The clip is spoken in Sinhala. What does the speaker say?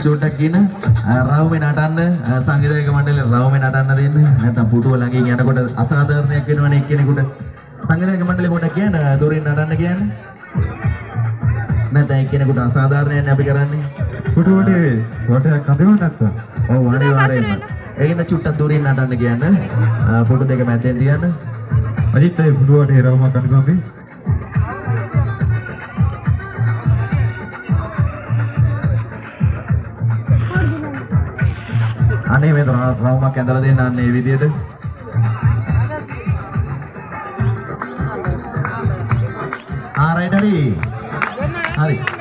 චූට්ටක් කියන රවුමේ නටන්න සංගීතයක මණ්ඩලේ රවුමේ නටන්න දෙන්න. නැත්නම් පුටුව ළඟින් යනකොට අසාධාරණයක් වෙනවනේ එක්කෙනෙකුට. සංගීතයක මණ්ඩලේ පොඩක් කියන්න දුරින් නටන්න කියන්නේ. නැත්නම් එක්කෙනෙකුට අසාධාරණයක් අපි කරන්නේ. පුටුවට වටයක් අඳින්න නැත්තම්. ඔව් අනිවාර්යයෙන්ම. ඒකෙන්ද චුට්ටක් දුරින් නටන්න කියන්න. පුටු දෙක මැදෙන් තියන්න. අදිත් ඒ පුටුවට රවුමක් අඳිනවා අපි. අනේ මේ රවුමක් ඇඳලා දෙන්න අන්න ඒ විදියට. ආ රයිට් හරි.